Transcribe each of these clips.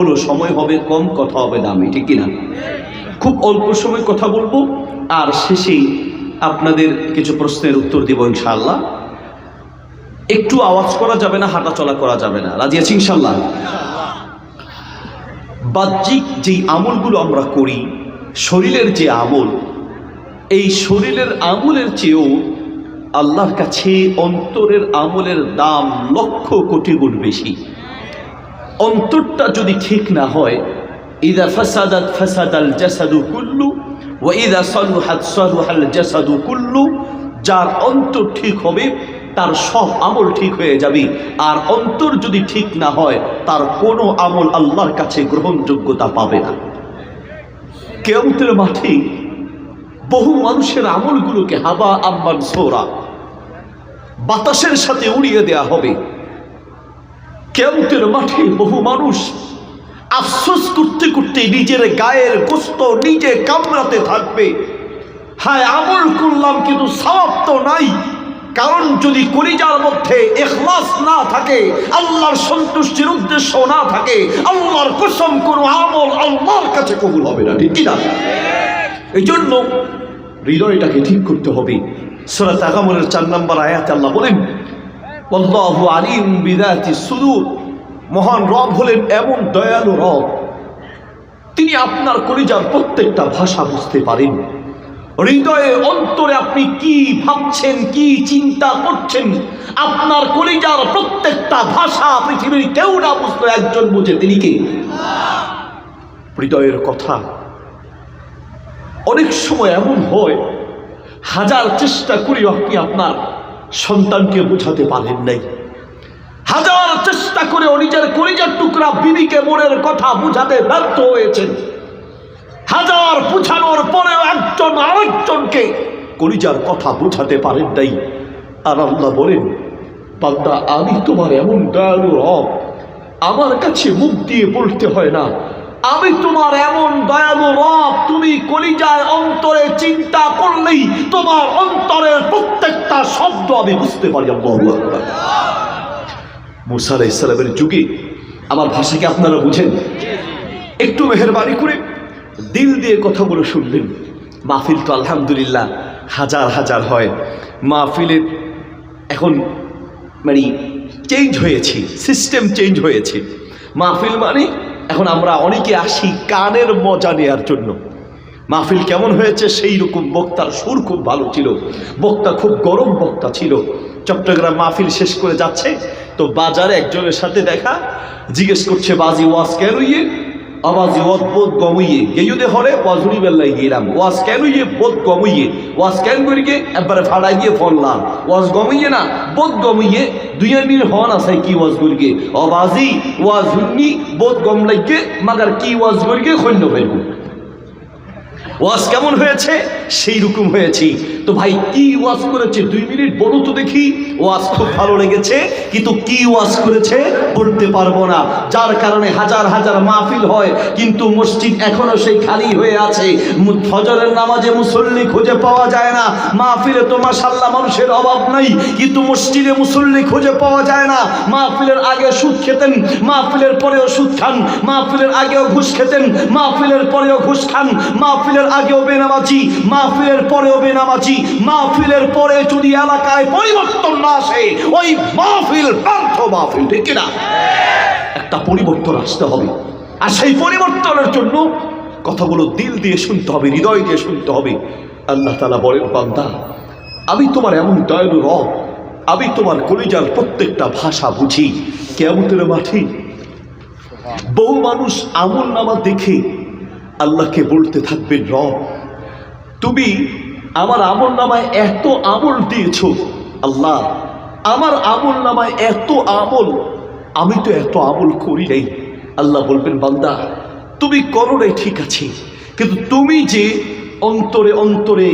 কোনো সময় হবে কম, কথা হবে দামি, ঠিক কিনা? খুব অল্প সময় কথা বলবো আর শেষেই আপনাদের কিছু প্রশ্নের উত্তর দিব ইনশাআল্লাহ। একটু আওয়াজ করা যাবে না, হাঁটা চলা করা যাবে না। রাজি আছি ইনশাআল্লাহ? বাহ্যিক যেই আমলগুলো আমরা করি, শরীরের যে আমল, এই শরীরের আমলের চেয়েও আল্লাহর কাছে অন্তরের আমলের দাম লক্ষ কোটি গুণ বেশি। অন্তরটা যদি ঠিক না হয়, ইযা ফাসাদাত ফাসাদাল জাসাদু কুল্লু ওয়া ইযা সালুহাত সালুহাল জাসাদু কুল্লু, যার অন্তর ঠিক হবে তার সব আমল ঠিক হয়ে যাবে। আর অন্তর যদি ঠিক না হয়, তার কোনো আমল আল্লাহর কাছে গ্রহণযোগ্যতা পাবে না। কিয়ামতের মাঠে বহু মানুষের আমলগুলোকে হাবা আম্মান সোরা, বাতাসের সাথে উড়িয়ে দেয়া হবে। কিয়ামতের মাঠে বহু মানুষ আফসোস করতে করতে নিজের গায়ের গোশত নিজে কামড়াতে থাকবে। হায়, আমল করলাম কিন্তু সওয়াব তো নাই। কারণ যদি কলিজার মধ্যে ইখলাস না থাকে, আল্লাহর সন্তুষ্টির উদ্দেশ্য না থাকে, আল্লাহর কসম কোনো আমল আল্লাহর কাছে কবুল হবে না, ঠিক কিনা? এই জন্য হৃদয়টাকে ঠিক করতে হবে। সূরা তাগামুরের 4 নম্বর আয়াতে আল্লাহ বলেন, আল্লাহু আলিম বিযাতিস সুদূর, মহান রব হলেন এমন দয়ালু রব, তিনি আপনার কলিজার প্রত্যেকটা ভাষা বুঝতে পারেন। হৃদয়ে অন্তরে আপনি কি ভাবছেন, কি চিন্তা করছেন, আপনার কলিজার প্রত্যেকটা ভাষা পৃথিবীর কেউ না বুঝলো, একজন বুঝে, তিনি কে? হৃদয়ের কথা। অনেক সময় এমন হয়, হাজার চেষ্টা করি আপনি আপনার সন্তানকে বোঝাতে পারেন নাই, হাজার চেষ্টা করে নিজের কলিজার টুকরা বিবিকে মনের কথা বুঝাতে ব্যর্থ হয়েছেন, হাজার বুঝানোর পরেও একজন আরেকজনকে কলিজার কথা বুঝাতে পারেন নাই। আর আল্লাহ বলেন, বান্দা আমি তোমার এমন দয়ালু রব, আমার কাছে মুখ দিয়ে বলতে হয় না, আমি তোমার এমন দয়ালু রব, তুমি কলিজায় অন্তরে চিন্তা করলেই তোমার অন্তরের প্রত্যেকটা শব্দ আমি বুঝতে পারি। আল্লাহু আকবার। মুসা আলাইহিস সালামের যুগে, আমার ভাষাকে আপনারা বুঝেন, একটু মেহেরবানি করে দিল দিয়ে কথাগুলো শুনবেন। মাহফিল তো আলহামদুলিল্লাহ হাজার হাজার হয়। মাহফিলের এখন মানে চেঞ্জ হয়েছে, সিস্টেম চেঞ্জ হয়েছে। মাহফিল মানে এখন আমরা অনেকে আসি কানের মজা নেওয়ার জন্য। মাহফিল কেমন হয়েছে সেই রকম, বক্তার সুর খুব ভালো ছিল, বক্তা খুব গরম বক্তা ছিল। চট্টগ্রাম মাহফিল শেষ করে যাচ্ছে তো বাজারে একজনের সাথে দেখা, জিজ্ঞেস করছে, বাজি ওয়াজ কেন ইয়ে? আবাজি ওয়াজ বোধ গমইয়ে গেয়ুদে হরে ওয়াজুরি বেল্লাই গেলাম, ওয়াজ কেন ইয়ে? বোধ গমইয়ে। ওয়াজ কেন করি গে? একবারে ফাড়াই দিয়ে ফললাম, ওয়াজ গমইয়ে না বোধ গমইয়ে, দুইয়ের হন আছে কি ওয়াজ করি গে? অবাজি ওয়াজ হুন্নি বোধ গম লাগে, মাগার কি ওয়াজ করি গে খৈন্য ফেলব। ওয়াজ কেমন হয়েছে? সেই রকম হয়েছে। তো ভাই কি ওয়াজ করেছে 2 মিনিট বলো তো দেখি। ওয়াজ খুব ভালো লেগেছে, কিন্তু কি ওয়াজ করেছে বলতে পারবো না। যার কারণে হাজার হাজার মাহফিল হয়, কিন্তু মসজিদ এখনো সেই খালি হয়ে আছে। ফজরের নামাজে মুসল্লি খুঁজে পাওয়া যায় না। মাহফিলে তো মাশাআল্লাহ মানুষের অভাব নাই, কিন্তু মসজিদে মুসল্লি খুঁজে পাওয়া যায় না। মাহফিলের আগে সুদ খেতেন, মাহফিলের পরেও সুদ খান, মাহফিলের আগেও ঘুষ খেতেন, মাহফিলের পরেও ঘুষ খান, মাহফিলের আগেও বেনামাজি, মাহফিলের পরেও বেনামাজি। মাহফিলের পরে যদি এলাকায় পরিবর্তন না আসে, ওই মাহফিল ব্যর্থ মাহফিল, ঠিক কিনা? একটা পরিবর্তন আসতে হবে। আর সেই পরিবর্তনের জন্য কথাগুলো দিল দিয়ে শুনতে হবে, হৃদয় দিয়ে শুনতে হবে। আল্লাহ তাআলা বলেন, বান্দা আমি তোমার এমন দয়ালু রব, আমি তোমার কলিজার প্রত্যেকটা ভাষা বুঝি। কিয়ামতের মাঠে বহু মানুষ আমল নামা দেখে আল্লাহকে বলতে থাকবেন, রব তুমি আমার আমল নামায় এত আমল দিয়েছ, আল্লাহ আমার আমল নামায় এত আমল, আমি তো এত আমল করি নাই। আল্লাহ বলবেন, বান্দা তুমি করো নাই ঠিক আছে, কিন্তু তুমি যে অন্তরে অন্তরে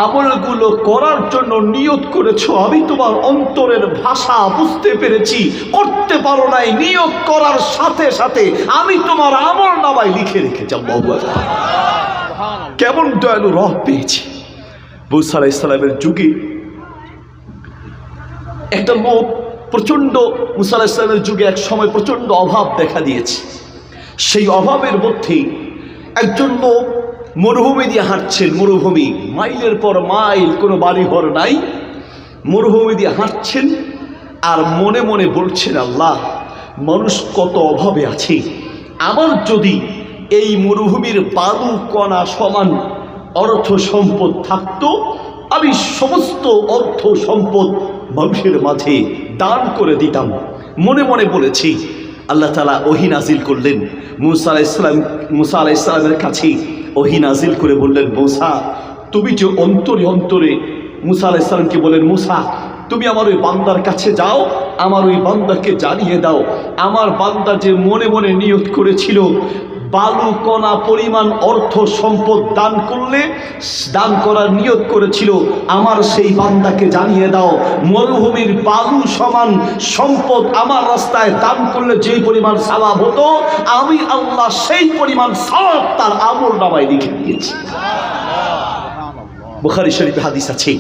আমলগুলো করার জন্য নিয়ত করেছো, আমি তোমার অন্তরের ভাষা বুঝতে পেরেছি। করতে পারো নাই, নিয়ত করার সাথে সাথে আমি তোমার আমল নামায় লিখে রেখেছি। আল্লাহু আকবার। কেমন দয়ালু রব পেয়েছি। মুসা আলাইহিস সালামের যুগে একটা লোক প্রচন্ড, মুসা আলাইহিস সালামের যুগে এক সময় প্রচন্ড অভাব দেখা দিয়েছে। সেই অভাবের মধ্যে একজন লোক মরুভূমি দিয়ে হাঁটছেন, মরুভূমি, মাইলের পর মাইল, কোনো বাড়িঘর নাই, মরুভূমি দিয়ে হাঁটছেন আর মনে মনে বলছেন, আল্লাহ, মানুষ কত অভাবে আছে, আমার যদি এই মরুভূমির বালু কণা সমান অর্থ সম্পদ থাকতো, আমি সমস্ত অর্থ সম্পদ মানুষের মাঝে দান করে দিতাম। মনে মনে বলেছি। আল্লাহ তাআলা ওহী নাজিল করলেন মুসা আলাইহিস সালামের কাছে, ওহী নাজিল করে বললেন, মুসা, তুমি যে অন্তরে অন্তরে, মুসা আলাইহিস সালামকে বলেন, মুসা, তুমি আমার ওই বান্দার কাছে যাও, আমার ওই বান্দাকে জানিয়ে দাও, আমার বান্দা যে মনে মনে নিয়ত করেছিল বালু কণা পরিমাণ অর্থ সম্পদ দান করলে, দান করার নিয়ত করেছিল, আমার সেই বান্দাকে জানিয়ে দাও, মরুভূমির বালু সমান সম্পদ আমার রাস্তায় দান করলে যেই পরিমাণ সওয়াব হতো, আমি আল্লাহ সেই পরিমাণ সওয়াব তার আমলনামায় লিখে দিয়েছি। বুখারী শরীফে হাদিস আছে,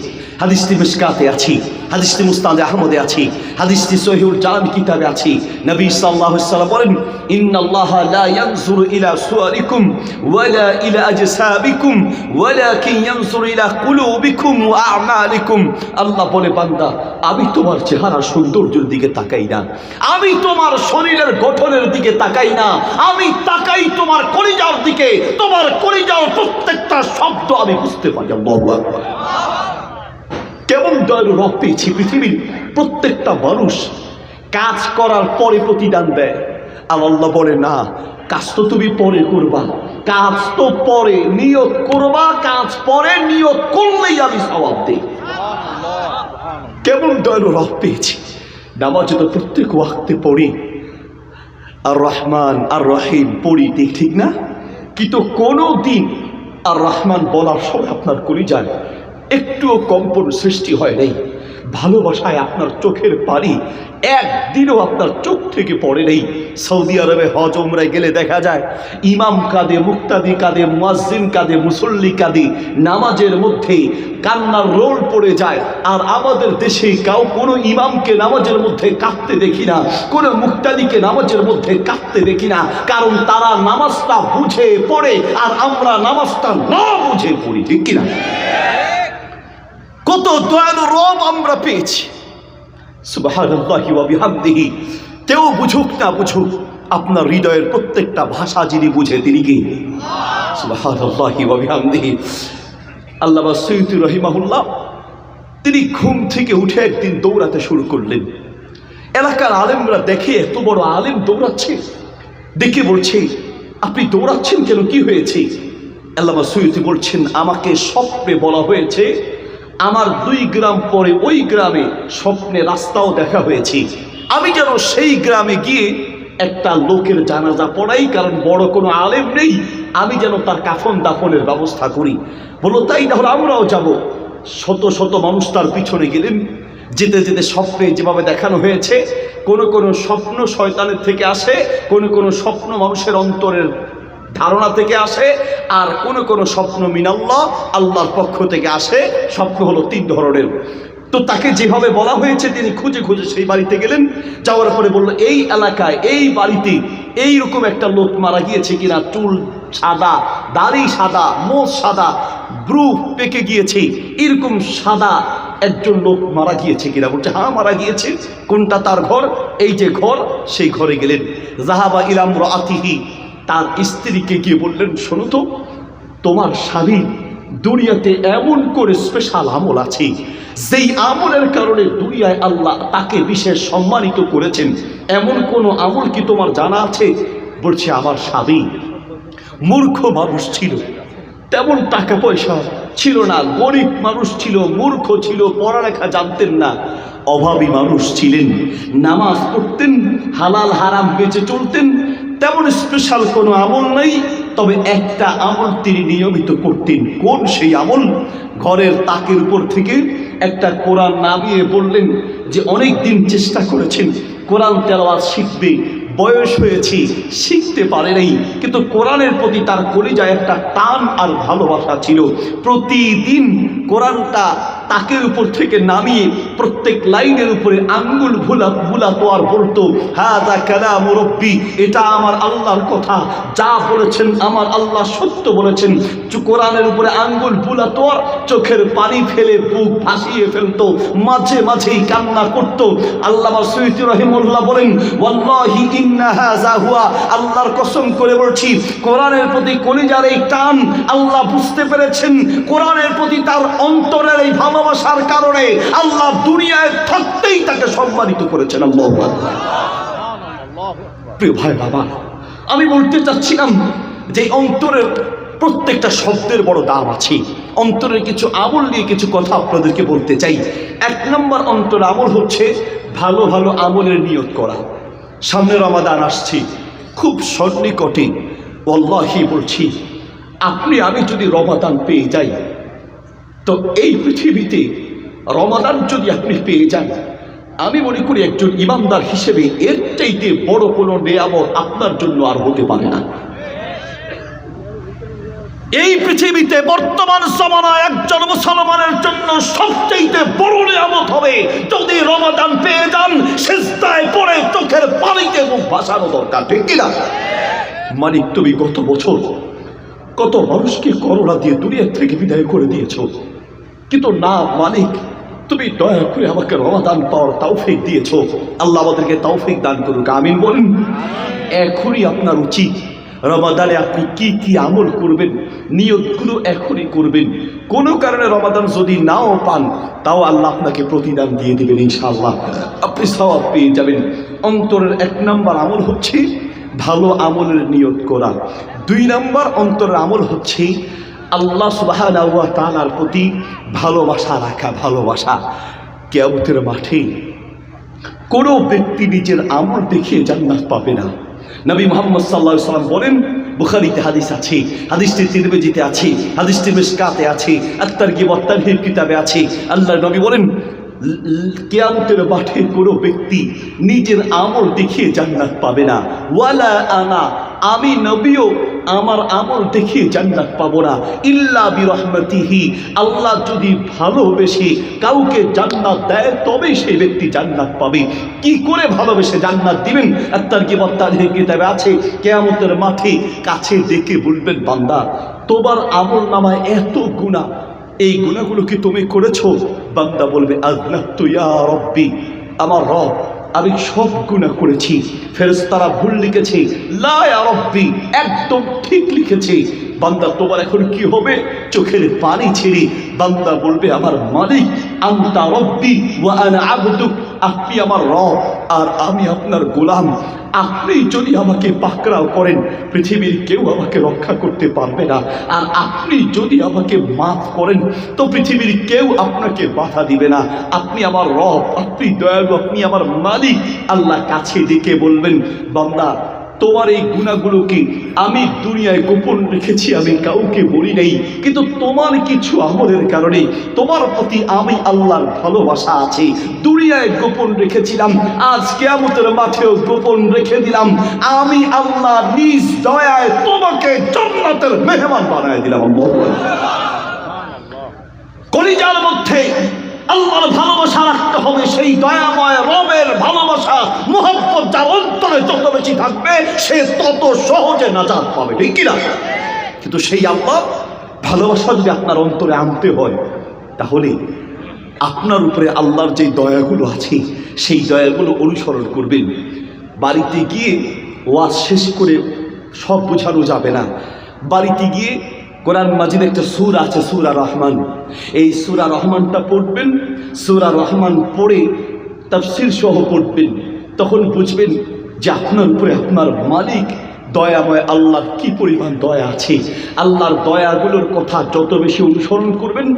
হাদিসটি মিশকাতে আছে, হাদিসটি মুসনাদে আহমদে আছে, হাদিসটি সহিহুল জামি কিতাবে আছে। নবী সাল্লাল্লাহু আলাইহি ওয়াসাল্লাম বলেন, ইন্নাল্লাহা লা ইয়ানজুরু ইলা সুওয়ারিকুম ওয়ালা ইলা আজসাবিকুম ওয়ালাকিন ইয়ানজুরু ইলা কুলুবিকুম ওয়া আমালিকুম। আল্লাহ বলে, বান্দা, আমি তোমার চেহারার সৌন্দর্যের দিকে তাকাই না, আমি তোমার শরীরের গঠনের দিকে তাকাই না, আমি তাকাই তোমার কলিজার দিকে, তোমার কলিজার প্রত্যেকটা শব্দ আমি বুঝতে পারি। আল্লাহু আকবার। কেমন দয়ালু রব পেয়েছি! পৃথিবীর প্রত্যেকটা মানুষ কাজ করার পরে প্রতিদান দেয়, আর আল্লাহ বলে, না, কাজ তো তুমি পরে করবা, কাজ তো পরে নিয়ত করবা, কাজ পরে নিয়ত করলেই আমি সওয়াব দেই। কেমন দয়ালু রব পেয়েছি! নামাজ তো প্রত্যেক ওয়াক্তে পড়ি, আর রহমান আর রহিম পড়ি, ঠিক না? কিন্তু কোনো দিন আর রহমান বলার সময় আপনার কলিজায় একটুও কম্পন সৃষ্টি হয় নাই, ভালোবাসায় আপনার চোখের পানি একদিনও আপনার চোখ থেকে পড়ে নেই। সৌদি আরবে হজ উমরায় গেলে দেখা যায় ইমাম কাঁদে, মুক্তাদি কাঁদে, মুয়াজ্জিন কাঁদে, মুসল্লি কাঁদে, নামাজের মধ্যে কান্নার রোল পড়ে যায়। আর আমাদের দেশে কোনো ইমামকে নামাজের মধ্যে কাঁদতে দেখি না, কোনো মুক্তাদিকে নামাজের মধ্যে কাঁদতে দেখি না, কারণ তারা নামাজটা বুঝে পড়ে আর আমরা নামাজটা না বুঝে পড়ি, ঠিক কিনা? কত দয়ালু রব আমরা পেয়েছি, সুবহানাল্লাহি ওয়া বিহামদিহি। কেউ বুঝুক না বুঝুক, আপনার হৃদয়ের প্রত্যেকটা ভাষা যিনি বুঝে, তিনি কি? সুবহানাল্লাহি ওয়া বিহামদিহি। আল্লামা সৈয়দী রাহিমাহুল্লাহ, তিনি ঘুম থেকে উঠে একদিন দৌড়াতে শুরু করলেন। এলাকার আলেমরা দেখে এত বড় আলেম দৌড়াচ্ছে, দেখে বলছে, আপনি দৌড়াচ্ছেন কেন, কি হয়েছে? আল্লামা সৈয়দী বলছেন, আমাকে স্বপ্নে বলা হয়েছে আমার 2 গ্রাম পরে ওই গ্রামে স্বপ্নে রাস্তাও দেখা হয়েছে, আমি যেন সেই গ্রামে গিয়ে একটা লোকের জানাজা পড়াই, কারণ বড় কোনো আলেম নেই, আমি যেন তার কাফন দাফনের ব্যবস্থা করি। বলো, তাই তাহলে আমরাও যাব। শত শত মানুষ তার পিছনে গেলেন। যেতে যেতে স্বপ্নে যেভাবে দেখানো হয়েছে, কোনো স্বপ্ন শয়তানের থেকে আসে, কোনো স্বপ্ন মানুষের অন্তরের ধারণা থেকে আসে, আর কোনো স্বপ্ন মিনাল্লাহ, আল্লাহর পক্ষ থেকে আসে। স্বপ্ন হলো 3 ধরনের। তো তাকে যেভাবে বলা হয়েছে তিনি খুঁজে খুঁজে সেই বাড়িতে গেলেন। যাওয়ার পরে বলল, এই এলাকায় এই বাড়িতে এইরকম একটা লোক মারা গিয়েছে কিনা, চুল সাদা, দাড়ি সাদা, মোজ সাদা, ব্রু পেকে গিয়েছে, এরকম সাদা একজন লোক মারা গিয়েছে কিনা? বলছে, হ্যাঁ, মারা গিয়েছে। কোনটা? তার ঘর, এই যে ঘর, সেই ঘরে গেলেন। যাহাবা ইলা ইমরাতিহি, তার স্ত্রীকে গিয়ে বললেন, শোনো তো, তোমার স্বামী দুনিয়াতে এমন করে স্পেশাল আমল আছে, যেই আমলের কারণে দুনিয়ায় আল্লাহ তাকে বিশেষ সম্মানিত করেছেন, এমন কোন আমল কি তোমার জানা আছে? বলছে, আমার স্বামী মূর্খ মানুষ ছিল, তেমন টাকা পয়সা ছিল না, গরিব মানুষ ছিল, মূর্খ ছিল, পড়ালেখা জানতেন না, অভাবী মানুষ ছিলেন, নামাজ পড়তেন, হালাল হারাম বেঁচে চলতেন, তেমন স্পেশাল কোনো আমল নাই। তবে একটা আমল তিনি নিয়মিত করতেন। কোন সেই আমল? ঘরের তাকের উপর থেকে একটা কোরআন নামিয়ে বললেন যে, অনেক দিন চেষ্টা করেছেন কোরআন তেলাওয়াত শিখবে, বয়স হয়েছে, শিখতে পারে নাই, কিন্তু কোরআনের প্রতি তার কলিজায় একটা টান আর ভালোবাসা ছিল। প্রতিদিন কোরআনটা তাকের উপর থেকে নামিয়ে প্রত্যেক লাইনের উপরে আঙ্গুল বুলাতো আর বলতো, হাযা কালামু রাব্বি, এটা আমার আল্লাহর কথা, যা বলেছেন আমার আল্লাহ সত্য বলেছেন। কোরআনের উপরে আঙ্গুল বুলাতো আর চোখের পানি ফেলে বুক ভাসিয়ে ফেলতো, মাঝে মাঝেই কান্না করত। আল্লামা সুয়ুতী রাহিমাহুল্লাহ বলেন, ওয়াল্লাহি ইন্না হাযা হুয়া, আল্লাহর কসম করে বলছি, কোরআনের প্রতি কলিজার এই টান আল্লাহ বুঝতে পেরেছেন। কোরআনের প্রতি তার অন্তরের এই ভালোবাসার কারণে আল্লাহ দুনিয়ায় থাকতেই তাকে সম্মানিত করেছেন। আল্লাহু আকবার। প্রিয় ভাই বাবা, আমি বলতে চাচ্ছিলাম যে অন্তরের প্রত্যেকটা শব্দের বড় দাম আছে। অন্তরের কিছু আমল নিয়ে কিছু কথা আপনাদেরকে বলতে চাই। 1 নম্বর অন্তর আমল হচ্ছে ভালো ভালো আমলের নিয়ত করা। সামনে রমাদান আসছে, খুব সন্নিকটে। ওয়াল্লাহি বলছি, আপনি আমি যদি রমাদান পেয়ে যাই, তো এই পৃথিবীতে রমাদান যদি আপনি পেয়ে যান, আমি মনে করি একজন ইমানদার হিসেবে এর চাইতে বড় কোনো নেয়ামত আপনার জন্য আর হতে পারে না। এই পৃথিবীতে বর্তমান জমানায় একজন মুসলমানের জন্য সবচেয়ে বড় নিয়ামত হবে যদি রমাদান পেয়ে যান, সিজদায় পড়ে চোখের পানিতে মুখ ভাসানো দরকার, ঠিক কিনা? মানিক, তুমি গত বছর কত মানুষকে করোনা দিয়ে দুনিয়া থেকে বিদায় করে দিয়েছো, কিন্তু না মালিক, তুমি দয়া করে আমাকে রমাদান পাওয়ার তৌফিক দিয়েছো। আল্লাহ আমাদেরকে তৌফিক দান করুক, আমিন বলুন। এখনই আপনার উচিত রমাদানে আপনি কি কি আমল করবেন, নিয়তগুলো এখনই করবেন। কোনো কারণে রমাদান যদি নাও পান, তাও আল্লাহ আপনাকে প্রতিদান দিয়ে দেবেন ইনশাআল্লাহ, আপনি সওয়াব পেয়ে যাবেন। অন্তরের 1 নম্বর আমল হচ্ছে ভালো আমলের নিয়ত করা। 2 নম্বর অন্তরের আমল হচ্ছে আল্লাহ সুবহানাহু ওয়া তাআলার প্রতি ভালোবাসা রাখা। ভালোবাসা কিয়ামতের মাঠে কোনো ব্যক্তি নিজের আমল দেখিয়ে জান্নাত পাবে না। নবী মুহাম্মদ সাল্লাল্লাহু আলাইহি ওয়াসাল্লাম বলেন, বুখারীতে হাদিস আছে, হাদিসটি তিরমিজিতে আছে, হাদিসটি মিশকাতে আছে, আত-তারগিব ওয়াত তারহিব কিতাবে আছে। আল্লাহর নবী বলেন, কিয়ামতের মাঠে কোনো ব্যক্তি নিজের আমল দেখিয়ে জান্নাত পাবে না। ওয়ালা আনা, আমি নবীও আমার আমল দেখিয়ে জান্নাত পাবো না। ইল্লা বিরহমাতিহি, আল্লাহ যদি ভালোবেসে কাউকে জান্নাত দেয় তবেই সেই ব্যক্তি জান্নাত পাবে। কি করে ভালোবেসে জান্নাত দিবেন? আত-তারগিব ওয়াত তারহিব কিতাবে আছে, কিয়ামতের মাঠে কাছে ডেকে বলবেন, বান্দা তোমার আমল নামায় এত গুনাহ, এই গুনাহগুলো কি তুমি করেছো? বান্দা বলবে, আযনাবতু ইয়া রাব্বি, আমার রব আমি সব গুনাহ করেছি। ফেরেশতারা ভুল লিখেছে, লা ইয়া রাব্বি, একদম ঠিক লিখেছে। বান্দা তোমার এখন কি হবে? চোখের পানি ছেড়ে বান্দা বলবে, আমার মালিক, আনতা রাব্বি ওয়া আনা আবদুক, আপনি আমার রব আর আমি আপনার গোলাম। আপনি যদি আমাকে পাকড়াও করেন, পৃথিবীর কেউ আমাকে রক্ষা করতে পারবে না। আর আপনি যদি আমাকে মাফ করেন, তো পৃথিবীর কেউ আপনাকে বাধা দিবে না। আপনি আমার রব, আপনি দয়ালু, আপনি আমার মালিক। আল্লাহ কাছে ডেকে বলবেন, বান্দা তোমার এই গুনাহগুলোকে আমি দুনিয়ায় গোপন রেখেছি, আমি কাউকে বলি নাই, কিন্তু তোমার কিছু আমলের কারণে তোমার প্রতি আমি আল্লাহর ভালোবাসা আছে, দুনিয়ায় গোপন রেখেছিলাম, আজ কিয়ামতের মাঠেও গোপন রেখে দিলাম। আমি আল্লাহ নিজ দয়ায় তোমাকে জান্নাতের মেহমান বানায় দিলাম। কলিজার মধ্যে আল্লাহর ভালোবাসা রাখতে হবে, সেই দয়াময় রবের ভালোবাসা মুহাব্বত যার অন্তরে যত বেশি থাকবে সে তত সহজে নাজাত পাবে, ঠিক কিনা? কিন্তু সেই আল্লাহ ভালোবাসা যদি আপনার অন্তরে আনতে হয়, তাহলে আপনার উপরে আল্লাহর যে দয়াগুলো আছে সেই দয়াগুলো অনুসরণ করবেন। বাড়িতে গিয়ে ওয়াজ শেষ করে সব বোঝানো যাবে না। বাড়িতে গিয়ে কোরআন মাজিদ একটা সূরা আছে, সূরা রহমান, এই সূরা রহমানটা পড়বেন। সূরা রহমান পড়ে তাফসীর সহ পড়বেন, তখন বুঝবেন যে আপনার উপরে আপনার মালিক দয়াময় আল্লাহর কি পরিমাণ দয়া আছে। আল্লাহর দয়াগুলোর কথা যত বেশি অনুসরণ করবেন,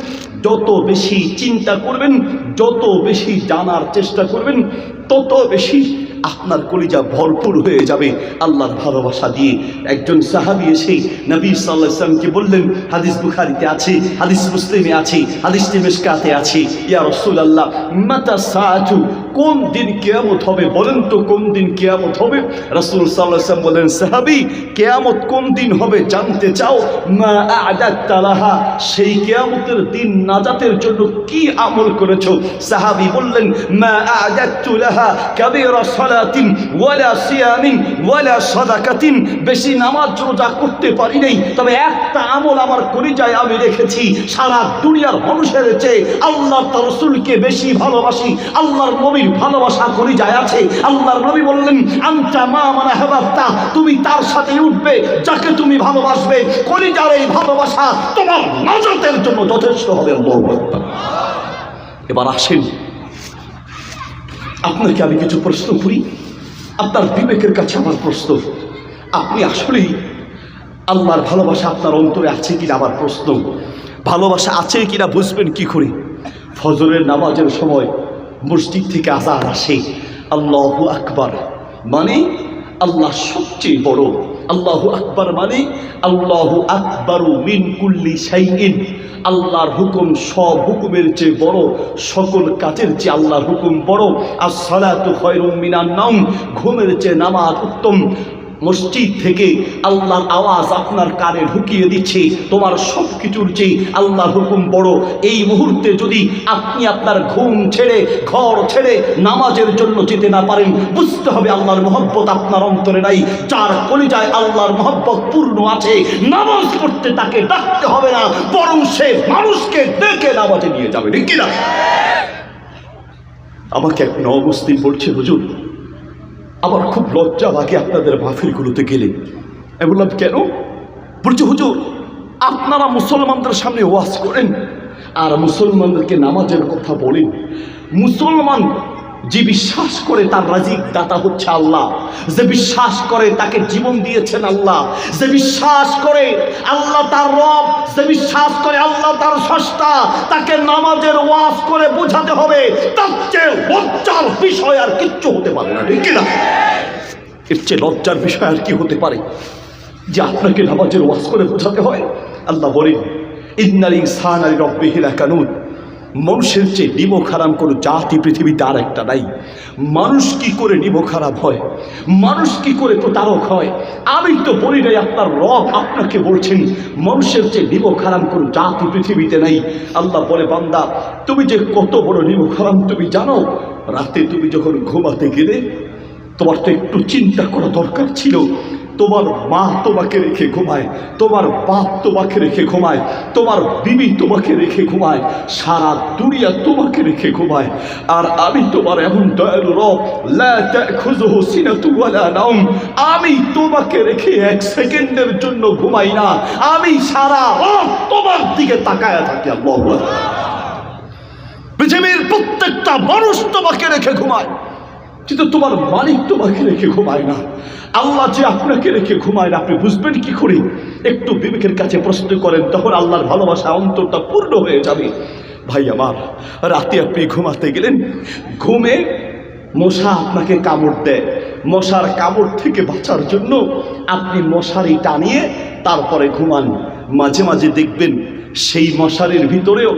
যত বেশি চিন্তা করবেন, যত বেশি জানার চেষ্টা করবেন, তত বেশি আপনার কলিজা ভরপুর হয়ে যাবে আল্লাহর ভালোবাসা দিয়ে। একজন সাহাবী এসে নবী সাল্লাল্লাহু আলাইহি ওয়াসাল্লামকে বললেন, হাদিস বুখারীতে আছে, হাদিস মুসলিমে আছে, হাদিস মিশকাতে আছে, ইয়া রাসূলুল্লাহ মাতা সাআতু, কোন দিন কিয়ামত হবে বলেন তো, কোন দিন কিয়ামত হবে? রাসূল সাল্লাল্লাহু আলাইহি ওয়াসাল্লাম বলেন, সাহাবী কিয়ামত কোন দিন হবে জানতে চাও? মা আ'দাত লাহা, সেই কিয়ামতের দিন নাজাতের জন্য কি আমল করেছো? সাহাবী বললেন, মা আ'দাতু লাহা কাবীরা সালাতিন ওয়ালা সিয়ামিন ওয়ালা সাদাকাতিন, বেশি নামাজ রোজা করতে পারি নাই, তবে একটা আমল আমার কলিজায় আমি রেখেছি, সারা দুনিয়ার মানুষের চেয়ে আল্লাহ তার রাসূলকে বেশি ভালোবাসি, আল্লাহর নবীর ভালোবাসা কলিজায় আছে। আল্লাহর নবী বললেন, আনতা মা মান আহবাবতা, তুমি তার সাথে উঠবে যাকে তুমি ভালোবাসবে, কলিজার এই ভালোবাসা তোমার নাজাতের জন্য যথেষ্ট হবে। আল্লাহু আকবার। এবার আসেন, আপনাকে আমি কিছু প্রশ্ন করি, আপনার বিবেকের কাছে আমার প্রশ্ন, আপনি আসলেই আল্লাহর ভালোবাসা আপনার অন্তরে আছে কিনা আমার প্রশ্ন। ভালোবাসা আছে কিনা বুঝবেন কি করে? ফজরের নামাজের সময় মসজিদ থেকে আযান আসে, আল্লাহু আকবার মানে আল্লাহ সবচেয়ে বড়, আল্লাহু আকবার মানে আল্লাহু আকবারু মিন কুল্লি শাইইন, আল্লাহর হুকুম সব হুকুমের চেয়ে বড়, সকল কাজের চেয়ে আল্লাহর হুকুম বড়। আস-সালাতু খায়রুম মিনান নাওম, ঘুমের চেয়ে নামাজ উত্তম। মসজিদ থেকে আল্লাহর আওয়াজ আপনার কানে ঢুকিয়ে দিচ্ছে, তোমার সব কিছুর চেয়ে আল্লাহর হুকুম বড়। এই মুহূর্তে যদি আপনি আপনার ঘুম ছেড়ে, ঘর ছেড়ে নামাজের জন্য যেতে না পারেন, বুঝতে হবে আল্লাহর মহব্বত আপনার অন্তরে নাই। যার কলিজায় আল্লাহর মহব্বত পূর্ণ আছে, নামাজ পড়তে তাকে ডাকতে হবে না, বরং সে মানুষকে ডেকে নামাজে নিয়ে যাবে, ঠিক কিনা? আমাকে এক নবুস্তি বলছে, হুজুর আমার খুব লজ্জা লাগে আপনাদের মাহফিলগুলোতে গেলে। আমি বললাম, কেন? বলছে, হুজুর আপনারা মুসলমানদের সামনে ওয়াজ করেন আর মুসলমানদেরকে নামাজের কথা বলেন। মুসলমান যে বিশ্বাস করে তার রাজিক দাতা হচ্ছে আল্লাহ, যে বিশ্বাস করে তাকে জীবন দিয়েছেন আল্লাহ, যে বিশ্বাস করে আল্লাহ তার রব, যে বিশ্বাস করে আল্লাহ তার স্রষ্টা, তাকে নামাজের ওয়াজ করে বোঝাতে হবে। তার চেয়ে লজ্জার বিষয় আর কিচ্ছু হতে পারে না, ঠিক না? এর চেয়ে লজ্জার বিষয় আর কি হতে পারে যে আপনাকে নামাজের ওয়াজ করে বোঝাতে হয়? আল্লাহ বলেন, ইন্নাল ইনসানা লিরাব্বিহি লাকানুত, মানুষের চেয়ে নিমক হারাম কোনো জাতি পৃথিবীতে আর একটা নাই। মানুষ কি করে নিমক হারাম হয়, মানুষ কি করে প্রতারক হয়? আমি তো বলি নাই, আপনার রব আপনাকে বলছেন মানুষের চেয়ে নিমক হারাম কোনো জাতি পৃথিবীতে নাই। আল্লাহ বলে, বান্দা তুমি যে কত বড় নিমক হারাম তুমি জানো? রাতে তুমি যখন ঘুমাতে গেলে তোমার তো একটু চিন্তা করা দরকার ছিল। তোমার মা তোমাকে রেখে ঘুমায়, তোমার বাপ তোমাকে রেখে ঘুমায়, তোমার বিবি তোমাকে রেখে ঘুমায়, সারা দুনিয়া তোমাকে রেখে ঘুমায়। আর আমি তোমার এমন দয়ালু রব, লা তাখুযুহু সিনাতুন ওয়ালা নাওম, আমি তোমাকে রেখে এক সেকেন্ডের জন্য ঘুমাই না, আমি সারা রাত তোমার দিকে তাকায়া থাকি। আল্লাহু আকবার। পৃথিবীর প্রত্যেকটা মানুষ তোমাকে রেখে ঘুমায়, কিন্তু তোমার মালিক তোমাকে রেখে ঘুমায় না। আল্লাহ যে আপনাকে রেখে ঘুমায় না, আপনি বুঝবেন কি করে? একটু বিবেকের কাছে প্রশ্ন করেন, তখন আল্লাহর ভালোবাসা অন্তরটা পূর্ণ হয়ে যাবে। ভাই আমার, রাতে আপনি ঘুমাতে গেলেন, ঘুমে মশা আপনাকে কামড় দেয়, মশার কামড় থেকে বাঁচার জন্য আপনি মশারি টানিয়ে তারপরে ঘুমান। মাঝে মাঝে দেখবেন সেই মশারির ভিতরেও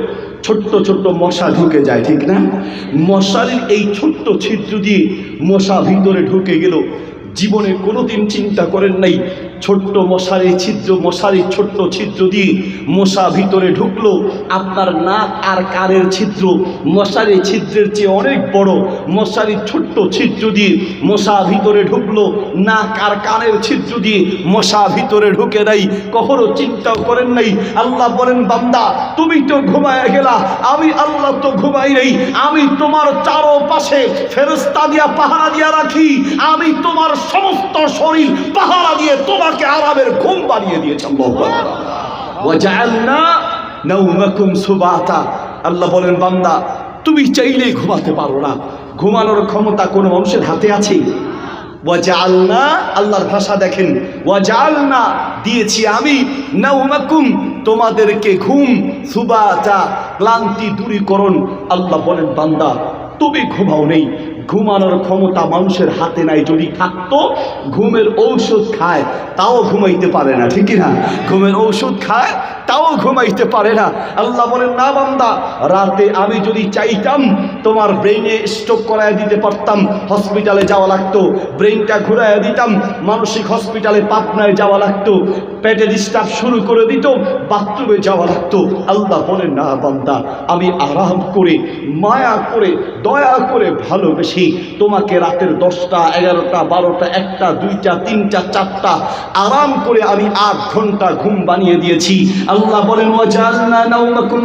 ছোট্ট ছোট্ট মশা ঢুকে যায়, ঠিক না? মশারির এই ছোট্ট ছিদ্র দিয়ে মশা ভিতরে ঢুকে গেল, জীবনে কোনোদিন চিন্তা করেন নাই ছোট্ট মশারির ছোট্ট ছিদ্র দিয়ে মশা ভিতরে ঢুকলো। আপনার নাক আর কানের ছিদ্র মশারির ছিদ্রের চেয়ে অনেক বড়, মশারির ছোট্ট ছিদ্র দিয়ে মশা ভিতরে ঢুকলো, নাক আর কানের ছিদ্র দিয়ে মশা ভিতরে ঢুকে নাই, কখনো চিন্তাও করেন নাই। আল্লাহ বলেন, বান্দা তুমি তো ঘুমায় গেলা, আমি আল্লাহ তো ঘুমাই নাই, আমি তোমার চারপাশে ফেরেশতা দিয়া পাহারা দিয়া রাখি, আমি তোমার সমস্ত শরীর পাহারা দিয়ে তোমাকে আরামের ঘুম বানিয়ে দিয়েছি। আল্লাহু আকবার। ওয়া জাআলনা নাওমাকুম সুবাতা, আল্লাহ বলেন, বান্দা তুমি চাইলেই ঘুমাতে পারো না, ঘুমানোর ক্ষমতা কোনো মানুষের হাতে আছে? ওয়া জাআলনা, আল্লাহর ভাষা দেখেন, ওয়া জাআলনা দিয়েছি আমি, নাওমাকুম তোমাদেরকে ঘুম, সুবাতা ক্লান্তি দূরীকরণ। আল্লাহ বলেন, বান্দা তুমি ঘুমাও নেই, ঘুমানোর ক্ষমতা মানুষের হাতে নাই, যদি থাকতো ঘুমের ঔষধ খায় তাও ঘুমাইতে পারে না, ঠিক না? ঘুমের ঔষধ খায় তাও ঘুমাইতে পারে না। আল্লাহ বলেন, না বান্দা, রাতে আমি যদি চাইতাম তোমার ব্রেইনে স্ট্রোক করায় দিতে পারতাম, হসপিটালে যাওয়া লাগতো, ব্রেইনটা ঘুরাইয়া দিতাম, মানসিক হসপিটালে পাবনায় যাওয়া লাগতো, পেটে ডিস্টার্ব শুরু করে দিত, বাথরুমে যাওয়া লাগতো। আল্লাহ বলেন, না বান্দা, আমি আরাম করে, মায়া করে, দয়া করে, ভালোবেসে তোমাকে রাতের 10টা, 11টা, 12টা, 1টা, 2টা, 3টা, 4টা আরাম করে আমি 8 ঘন্টা ঘুম বানিয়ে দিয়েছি। আল্লাহ বলেন, ওয়াজালনা নাওমাকুম